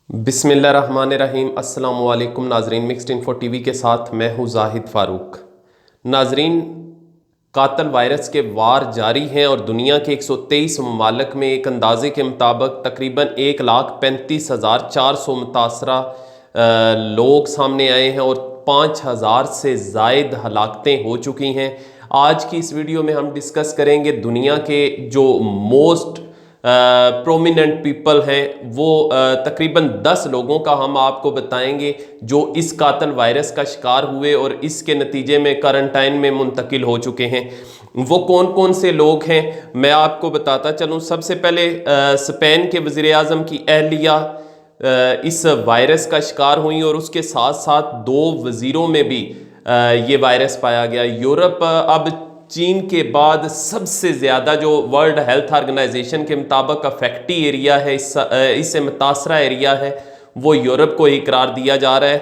بسم اللہ الرحمن الرحیم۔ السلام علیکم ناظرین، مکسڈ انفو ٹی وی کے ساتھ میں ہوں زاہد فاروق۔ ناظرین، قاتل وائرس کے وار جاری ہیں اور دنیا کے 123 ممالک میں ایک اندازے کے مطابق تقریباً 1,35,400 متاثرہ لوگ سامنے آئے ہیں اور 5,000 سے زائد ہلاکتیں ہو چکی ہیں۔ آج کی اس ویڈیو میں ہم ڈسکس کریں گے دنیا کے جو موسٹ پرومیننٹ پیپل ہیں، وہ تقریباً 10 لوگوں کا ہم آپ کو بتائیں گے جو اس قاتل وائرس کا شکار ہوئے اور اس کے نتیجے میں کوارنٹائن میں منتقل ہو چکے ہیں۔ وہ کون کون سے لوگ ہیں میں آپ کو بتاتا چلوں۔ سب سے پہلے اسپین کے وزیر اعظم کی اہلیہ اس وائرس کا شکار ہوئیں اور اس کے ساتھ ساتھ 2 وزیروں میں بھی یہ وائرس پایا گیا۔ یورپ اب چین کے بعد سب سے زیادہ جو ورلڈ ہیلتھ آرگنائزیشن کے مطابق افیکٹی ایریا ہے، اس سے متاثرہ ایریا ہے، وہ یورپ کو ہی قرار دیا جا رہا ہے۔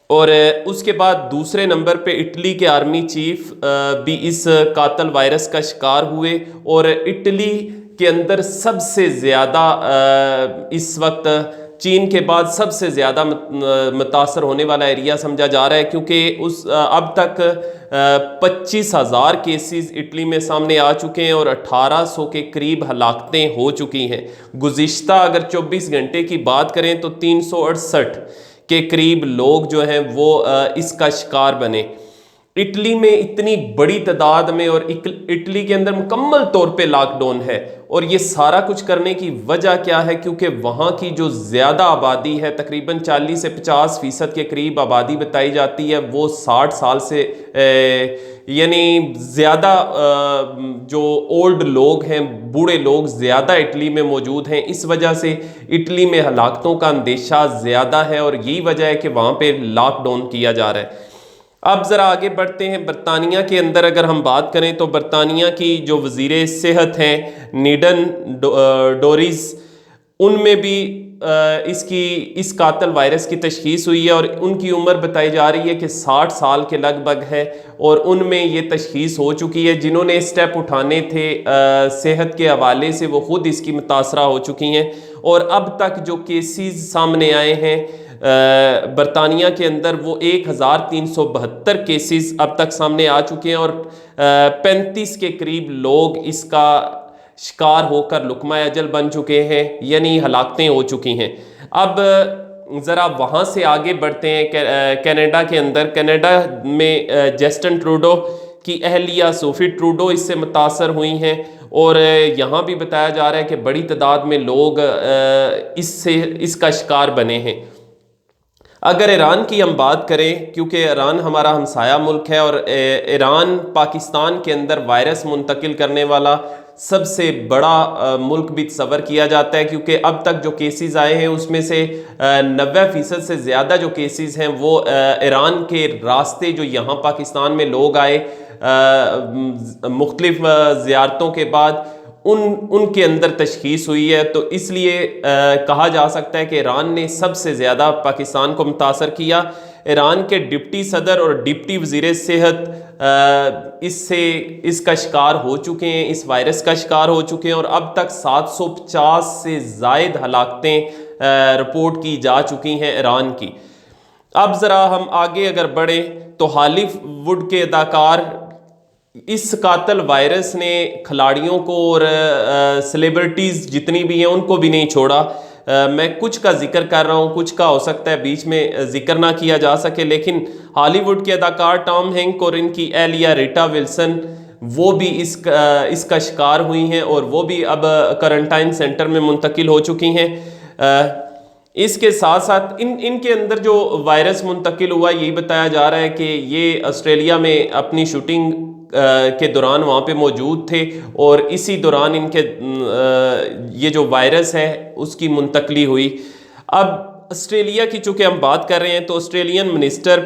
اور اس کے بعد دوسرے نمبر پہ اٹلی کے آرمی چیف بھی اس قاتل وائرس کا شکار ہوئے، اور اٹلی کے اندر سب سے زیادہ اس وقت چین کے بعد سب سے زیادہ متاثر ہونے والا ایریا سمجھا جا رہا ہے، کیونکہ اب تک 25,000 کیسز اٹلی میں سامنے آ چکے ہیں اور 1,800 کے قریب ہلاکتیں ہو چکی ہیں۔ گزشتہ اگر 24 گھنٹے کی بات کریں تو 368 کے قریب لوگ جو ہیں وہ اس کا شکار بنے۔ اٹلی میں اتنی بڑی تعداد میں، اور اٹلی کے اندر مکمل طور پہ لاک ڈاؤن ہے، اور یہ سارا کچھ کرنے کی وجہ کیا ہے؟ کیونکہ وہاں کی جو زیادہ آبادی ہے، تقریباً 40 سے 50% کے قریب آبادی بتائی جاتی ہے، وہ 60 سال سے یعنی زیادہ جو اولڈ لوگ ہیں، بوڑھے لوگ زیادہ اٹلی میں موجود ہیں۔ اس وجہ سے اٹلی میں ہلاکتوں کا اندیشہ زیادہ ہے، اور یہی وجہ ہے کہ وہاں پہ لاک ڈاؤن کیا جا رہا ہے۔ اب ذرا آگے بڑھتے ہیں۔ برطانیہ کے اندر اگر ہم بات کریں تو برطانیہ کی جو وزیر صحت ہیں نیڈن ڈوریس، ان میں بھی اس قاتل وائرس کی تشخیص ہوئی ہے، اور ان کی عمر بتائی جا رہی ہے کہ 60 سال کے لگ بھگ ہے، اور ان میں یہ تشخیص ہو چکی ہے۔ جنہوں نے اسٹیپ اٹھانے تھے صحت کے حوالے سے، وہ خود اس کی متاثرہ ہو چکی ہیں، اور اب تک جو کیسز سامنے آئے ہیں برطانیہ کے اندر، وہ 1,372 کیسز اب تک سامنے آ چکے ہیں، اور 35 کے قریب لوگ اس کا شکار ہو کر لقمہ اجل بن چکے ہیں، یعنی ہلاکتیں ہو چکی ہیں۔ اب ذرا وہاں سے آگے بڑھتے ہیں کینیڈا کے اندر۔ کینیڈا میں جسٹن ٹروڈو کی اہلیہ صوفی ٹروڈو اس سے متاثر ہوئی ہیں، اور یہاں بھی بتایا جا رہا ہے کہ بڑی تعداد میں لوگ اس کا شکار بنے ہیں۔ اگر ایران کی ہم بات کریں، کیونکہ ایران ہمارا ہمسایہ ملک ہے، اور ایران پاکستان کے اندر وائرس منتقل کرنے والا سب سے بڑا ملک بھی تصور کیا جاتا ہے، کیونکہ اب تک جو کیسز آئے ہیں اس میں سے 90% سے زیادہ جو کیسز ہیں وہ ایران کے راستے جو یہاں پاکستان میں لوگ آئے مختلف زیارتوں کے بعد، ان کے اندر تشخیص ہوئی ہے۔ تو اس لیے کہا جا سکتا ہے کہ ایران نے سب سے زیادہ پاکستان کو متاثر کیا۔ ایران کے ڈپٹی صدر اور ڈپٹی وزیر صحت اس کا شکار ہو چکے ہیں، اس وائرس کا شکار ہو چکے ہیں، اور اب تک 750 سے زائد ہلاکتیں رپورٹ کی جا چکی ہیں ایران کی۔ اب ذرا ہم آگے اگر بڑھیں تو ہالی ووڈ کے اداکار، اس قاتل وائرس نے کھلاڑیوں کو اور سیلیبریٹیز جتنی بھی ہیں ان کو بھی نہیں چھوڑا۔ میں کچھ کا ذکر کر رہا ہوں، کچھ کا ہو سکتا ہے بیچ میں ذکر نہ کیا جا سکے، لیکن ہالی ووڈ کے اداکار ٹام ہینک اور ان کی اہلیہ ریٹا ولسن، وہ بھی اس کا شکار ہوئی ہیں، اور وہ بھی اب کوارنٹائن سینٹر میں منتقل ہو چکی ہیں۔ اس کے ساتھ ساتھ ان کے اندر جو وائرس منتقل ہوا، یہی بتایا جا رہا ہے کہ یہ آسٹریلیا میں اپنی شوٹنگ کے دوران وہاں پہ موجود تھے، اور اسی دوران ان کے یہ جو وائرس ہے اس کی منتقلی ہوئی۔ اب آسٹریلیا کی چونکہ ہم بات کر رہے ہیں، تو آسٹریلین منسٹر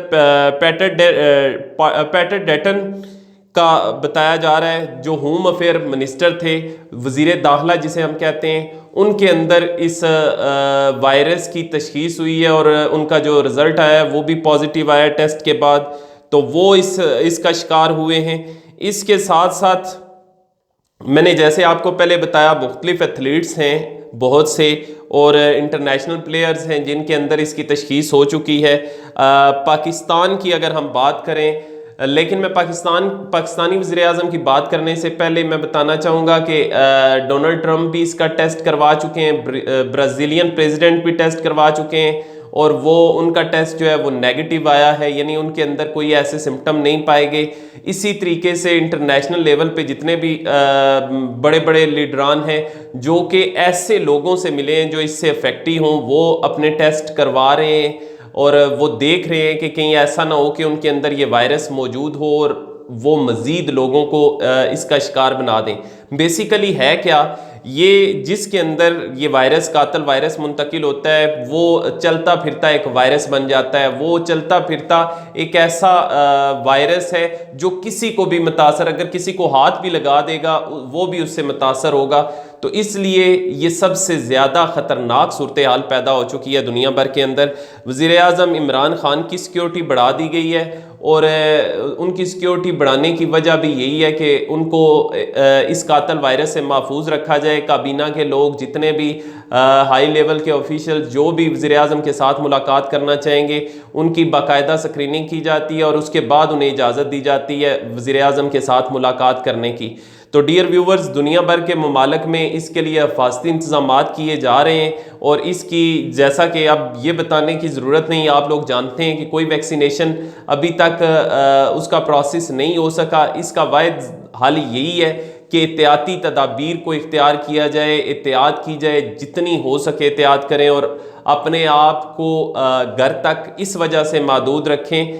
پیٹر ڈیٹن کا بتایا جا رہا ہے، جو ہوم افیئر منسٹر تھے، وزیر داخلہ جسے ہم کہتے ہیں، ان کے اندر اس وائرس کی تشخیص ہوئی ہے، اور ان کا جو رزلٹ آیا ہے وہ بھی پازیٹیو آیا ٹیسٹ کے بعد، تو وہ اس کا شکار ہوئے ہیں۔ اس کے ساتھ ساتھ میں نے جیسے آپ کو پہلے بتایا، مختلف ایتھلیٹس ہیں بہت سے، اور انٹرنیشنل پلیئرز ہیں جن کے اندر اس کی تشخیص ہو چکی ہے۔ پاکستان کی اگر ہم بات کریں، لیکن میں پاکستانی وزیر اعظم کی بات کرنے سے پہلے میں بتانا چاہوں گا کہ ڈونلڈ ٹرمپ بھی اس کا ٹیسٹ کروا چکے ہیں، برازیلین پریزیڈنٹ بھی ٹیسٹ کروا چکے ہیں، اور وہ ان کا ٹیسٹ جو ہے وہ نیگیٹو آیا ہے، یعنی ان کے اندر کوئی ایسے سمپٹم نہیں پائے گئے۔ اسی طریقے سے انٹرنیشنل لیول پہ جتنے بھی بڑے بڑے لیڈران ہیں جو کہ ایسے لوگوں سے ملے ہیں جو اس سے افیکٹی ہوں، وہ اپنے ٹیسٹ کروا رہے ہیں، اور وہ دیکھ رہے ہیں کہ کہیں ایسا نہ ہو کہ ان کے اندر یہ وائرس موجود ہو اور وہ مزید لوگوں کو اس کا شکار بنا دیں۔ بیسیکلی ہے کیا، یہ جس کے اندر یہ وائرس، قاتل وائرس منتقل ہوتا ہے، وہ چلتا پھرتا ایک وائرس بن جاتا ہے، وہ چلتا پھرتا ایک ایسا وائرس ہے جو کسی کو بھی متاثر، اگر کسی کو ہاتھ بھی لگا دے گا وہ بھی اس سے متاثر ہوگا۔ تو اس لیے یہ سب سے زیادہ خطرناک صورتحال پیدا ہو چکی ہے دنیا بھر کے اندر۔ وزیر اعظم عمران خان کی سیکیورٹی بڑھا دی گئی ہے، اور ان کی سیکیورٹی بڑھانے کی وجہ بھی یہی ہے کہ ان کو اس قاتل وائرس سے محفوظ رکھا جائے۔ کابینہ کے لوگ جتنے بھی ہائی لیول کے آفیشل جو بھی وزیر اعظم کے ساتھ ملاقات کرنا چاہیں گے، ان کی باقاعدہ اسکریننگ کی جاتی ہے، اور اس کے بعد انہیں اجازت دی جاتی ہے وزیر اعظم کے ساتھ ملاقات کرنے کی۔ تو ڈیئر ویورز، دنیا بھر کے ممالک میں اس کے لیے حفاظتی انتظامات کیے جا رہے ہیں، اور اس کی جیسا کہ اب یہ بتانے کی ضرورت نہیں، آپ لوگ جانتے ہیں کہ کوئی ویکسینیشن ابھی تک اس کا پروسیس نہیں ہو سکا۔ اس کا واحد حل یہی ہے کہ احتیاطی تدابیر کو اختیار کیا جائے، احتیاط کی جائے، جتنی ہو سکے احتیاط کریں، اور اپنے آپ کو گھر تک اس وجہ سے محدود رکھیں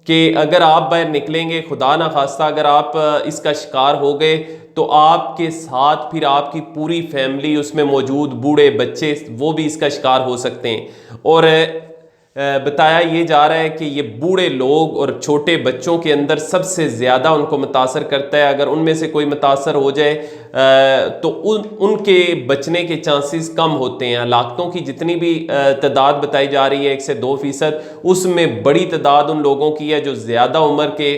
کہ اگر آپ باہر نکلیں گے، خدا نخواستہ اگر آپ اس کا شکار ہو گئے تو آپ کے ساتھ پھر آپ کی پوری فیملی، اس میں موجود بوڑھے بچے، وہ بھی اس کا شکار ہو سکتے ہیں۔ اور بتایا یہ جا رہا ہے کہ یہ بوڑھے لوگ اور چھوٹے بچوں کے اندر سب سے زیادہ ان کو متاثر کرتا ہے۔ اگر ان میں سے کوئی متاثر ہو جائے تو ان کے بچنے کے چانسز کم ہوتے ہیں۔ ہلاکتوں کی جتنی بھی تعداد بتائی جا رہی ہے 1 سے 2%، اس میں بڑی تعداد ان لوگوں کی ہے جو زیادہ عمر کے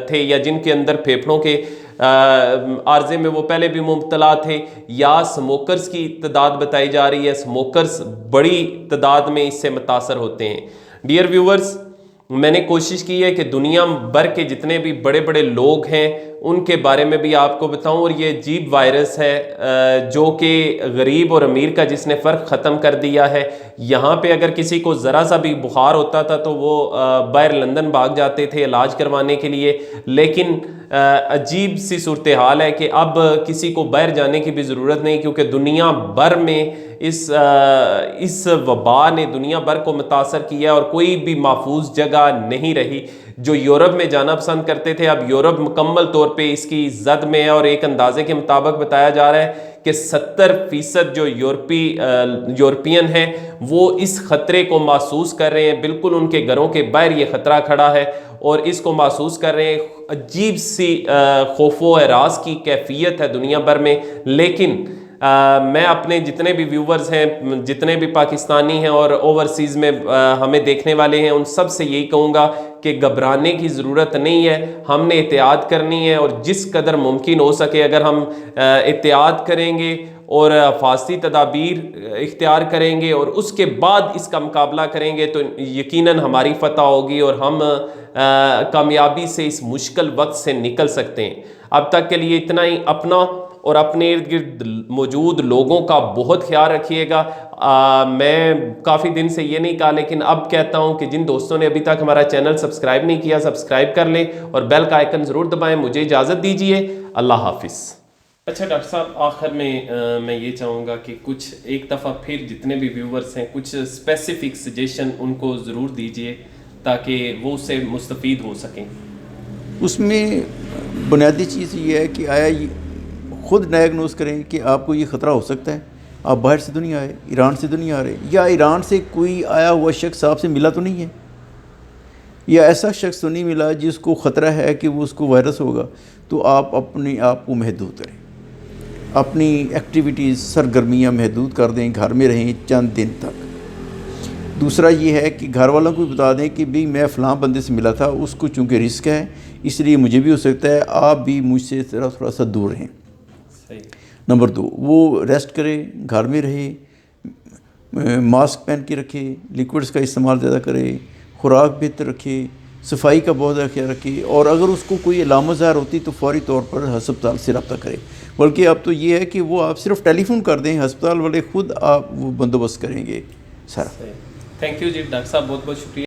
تھے، یا جن کے اندر پھیپھڑوں کے عارضے میں وہ پہلے بھی مبتلا تھے، یا سموکرز کی تعداد بتائی جا رہی ہے۔ سموکرز بڑی تعداد میں اس سے متاثر ہوتے ہیں۔ ڈیئر ویورز، میں نے کوشش کی ہے کہ دنیا بھر کے جتنے بھی بڑے بڑے لوگ ہیں ان کے بارے میں بھی آپ کو بتاؤں، اور یہ عجیب وائرس ہے جو کہ غریب اور امیر کا جس نے فرق ختم کر دیا ہے۔ یہاں پہ اگر کسی کو ذرا سا بھی بخار ہوتا تھا تو وہ باہر لندن بھاگ جاتے تھے علاج کروانے کے لیے، لیکن عجیب سی صورتحال ہے کہ اب کسی کو باہر جانے کی بھی ضرورت نہیں، کیونکہ دنیا بھر میں اس وبا نے دنیا بھر کو متاثر کیا، اور کوئی بھی محفوظ جگہ نہیں رہی۔ جو یورپ میں جانا پسند کرتے تھے، اب یورپ مکمل طور پہ اس کی زد میں ہے، اور ایک اندازے کے مطابق بتایا جا رہا ہے کہ 70% جو یورپین ہیں وہ اس خطرے کو محسوس کر رہے ہیں۔ بالکل ان کے گھروں کے باہر یہ خطرہ کھڑا ہے اور اس کو محسوس کر رہے ہیں۔ عجیب سی خوف و ہراس کی کیفیت ہے دنیا بھر میں، لیکن میں اپنے جتنے بھی ویورز ہیں، جتنے بھی پاکستانی ہیں اور اوورسیز میں ہمیں دیکھنے والے ہیں، ان سب سے یہی کہوں گا کہ گھبرانے کی ضرورت نہیں ہے۔ ہم نے احتیاط کرنی ہے، اور جس قدر ممکن ہو سکے اگر ہم احتیاط کریں گے اور حفاظتی تدابیر اختیار کریں گے اور اس کے بعد اس کا مقابلہ کریں گے تو یقیناً ہماری فتح ہوگی، اور ہم کامیابی سے اس مشکل وقت سے نکل سکتے ہیں۔ اب تک کے لیے اتنا ہی۔ اپنا اور اپنے ارد گرد موجود لوگوں کا بہت خیال رکھیے گا۔ میں کافی دن سے یہ نہیں کہا، لیکن اب کہتا ہوں کہ جن دوستوں نے ابھی تک ہمارا چینل سبسکرائب نہیں کیا، سبسکرائب کر لیں اور بیل کا آئیکن ضرور دبائیں۔ مجھے اجازت دیجیے، اللہ حافظ۔ اچھا ڈاکٹر صاحب، آخر میں یہ چاہوں گا کہ کچھ ایک دفعہ پھر جتنے بھی ویورز ہیں کچھ اسپیسیفک سجیشن ان کو ضرور دیجیے تاکہ وہ اس سے مستفید ہو سکیں۔ اس میں بنیادی چیز یہ ہے کہ آیا خود ڈائگنوز کریں کہ آپ کو یہ خطرہ ہو سکتا ہے۔ آپ باہر سے تو نہیں آئے، ایران سے تو نہیں آ رہے، یا ایران سے کوئی آیا ہوا شخص آپ سے ملا تو نہیں ہے، یا ایسا شخص تو نہیں ملا جس کو خطرہ ہے کہ وہ اس کو وائرس ہوگا، تو آپ اپنے آپ کو محدود کریں، اپنی ایکٹیویٹیز سرگرمیاں محدود کر دیں، گھر میں رہیں چند دن تک۔ دوسرا یہ ہے کہ گھر والوں کو بھی بتا دیں کہ بھی میں فلاں بندے سے ملا تھا، اس کو چونکہ رسک ہے اس لیے مجھے بھی ہو سکتا ہے، آپ بھی مجھ سے تھوڑا سا دور رہیں۔ نمبر 2، وہ ریسٹ کرے، گھر میں رہے، ماسک پہن کے رکھے، لیکوڈس کا استعمال زیادہ کرے، خوراک بہتر رکھے، صفائی کا بہت زیادہ خیال رکھے، اور اگر اس کو کوئی علامت ظاہر ہوتی تو فوری طور پر ہسپتال سے رابطہ کرے۔ بلکہ اب تو یہ ہے کہ وہ آپ صرف ٹیلی فون کر دیں، ہسپتال والے خود آپ وہ بندوبست کریں گے سارا۔ تھینک یو جی ڈاکٹر صاحب، بہت بہت شکریہ۔